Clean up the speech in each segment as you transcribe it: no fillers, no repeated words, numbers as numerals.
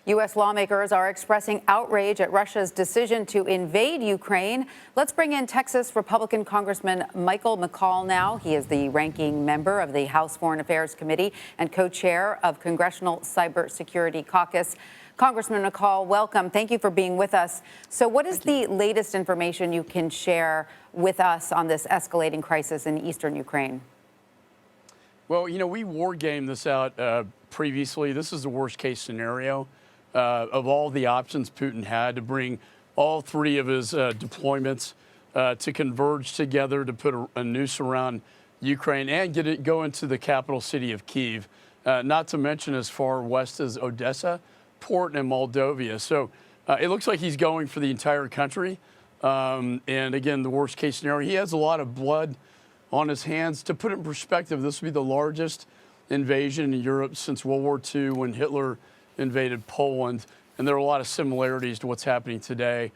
U.S. lawmakers are expressing outrage at Russia's decision to invade Ukraine. Let's bring in Texas Republican Congressman McCaul now. He is the ranking member of the House Foreign Affairs Committee and co-chair of Congressional Cybersecurity Caucus. Congressman McCaul, welcome. Thank you for being with us. So what is the latest information you can share with us on this escalating crisis in eastern Ukraine? Well, you know, we war gamed this out previously. This is the worst case scenario of all the options Putin had to bring all three of his deployments to converge together to put a noose around Ukraine and get it go into the capital city of Kyiv, not to mention as far west as Odessa, port in Moldova. So it looks like he's going for the entire country. And again, the worst case scenario, he has a lot of blood on his hands. To put it in perspective, this would be the largest invasion in Europe since World War II when Hitler invaded Poland. And there are a lot of similarities to what's happening today.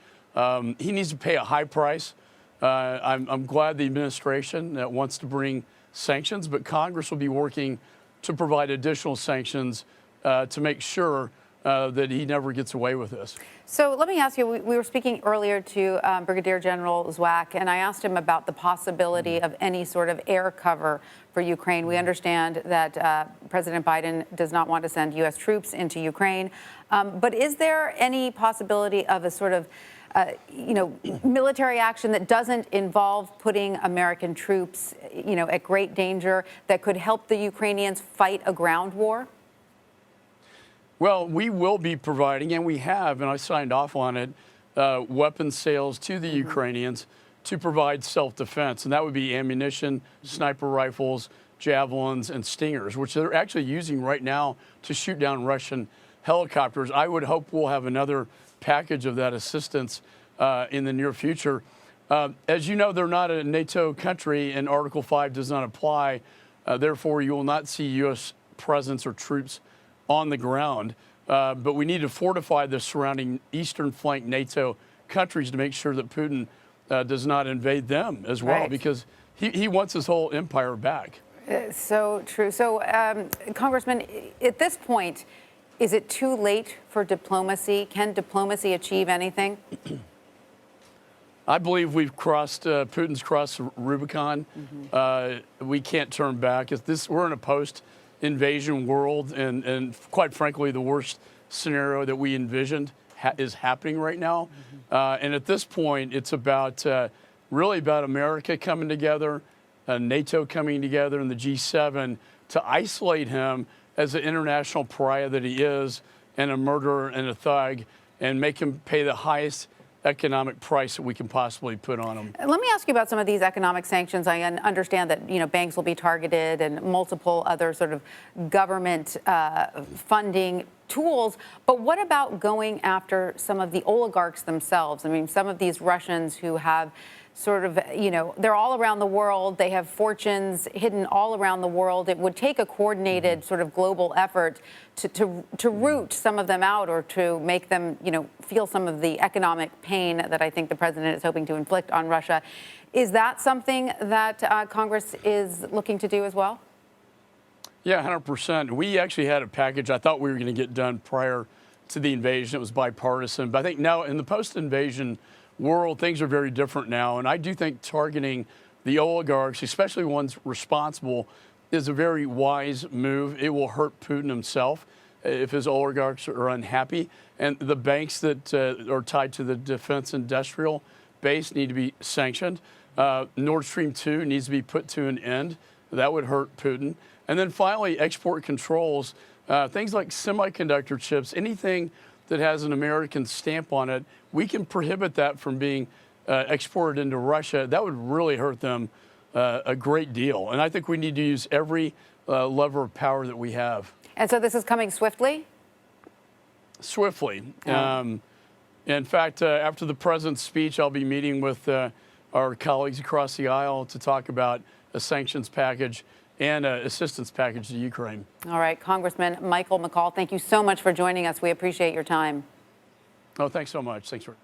He needs to pay a high price. I'm glad the administration wants to bring sanctions, but Congress will be working to provide additional sanctions to make sure that he never gets away with this. So let me ask you, we were speaking earlier to Brigadier General Zwack, and I asked him about the possibility of any sort of air cover for Ukraine. We understand that President Biden does not want to send U.S. troops into Ukraine. But is there any possibility of a sort of military action that doesn't involve putting American troops, at great danger that could help the Ukrainians fight a ground war? Well, we will be providing, and we have, and I signed off on it, weapons sales to the Ukrainians to provide self-defense. And that would be ammunition, sniper rifles, javelins, and stingers, which they're actually using right now to shoot down Russian helicopters. I would hope we'll have another package of that assistance in the near future. As you know, they're not a NATO country, and Article 5 does not apply. Therefore, you will not see U.S. presence or troops on the ground, but we need to fortify the surrounding eastern flank NATO countries to make sure that Putin does not invade them as well, because he wants his whole empire back. So true. So, Congressman, at this point, is it too late for diplomacy? Can diplomacy achieve anything? I believe we've crossed, Putin's crossed the Rubicon. We can't turn back. We're in a post-invasion world, and quite frankly, the worst scenario that we envisioned is happening right now. And at this point, it's about really about America coming together, NATO coming together, and the G7 to isolate him as an international pariah that he is, and a murderer and a thug, and make him pay the highest economic price that we can possibly put on them. Let me ask you about some of these economic sanctions. I understand that banks will be targeted and multiple other sort of government funding tools. But what about going after some of the oligarchs themselves? I mean, some of these Russians who have sort of, they're all around the world. They have fortunes hidden all around the world. It would take a coordinated sort of global effort to root some of them out, or to make them, feel some of the economic pain that I think the president is hoping to inflict on Russia. Is that something that Congress is looking to do as well? Yeah, 100%. We actually had a package I thought we were going to get done prior to the invasion. It was bipartisan. But I think now in the post-invasion world, things are very different now. And I do think targeting the oligarchs, especially ones responsible, is a very wise move. It will hurt Putin himself if his oligarchs are unhappy. And the banks that are tied to the defense industrial base need to be sanctioned. Nord Stream 2 needs to be put to an end. That would hurt Putin. And then finally, export controls, things like semiconductor chips, anything that has an American stamp on it, we can prohibit that from being exported into Russia. That would really hurt them a great deal. And I think we need to use every lever of power that we have. And so this is coming swiftly? Swiftly. In fact, after the president's speech, I'll be meeting with our colleagues across the aisle to talk about a sanctions package and an assistance package to Ukraine. All right, Congressman McCaul, thank you so much for joining us. We appreciate your time. Oh, thanks so much. Thanks for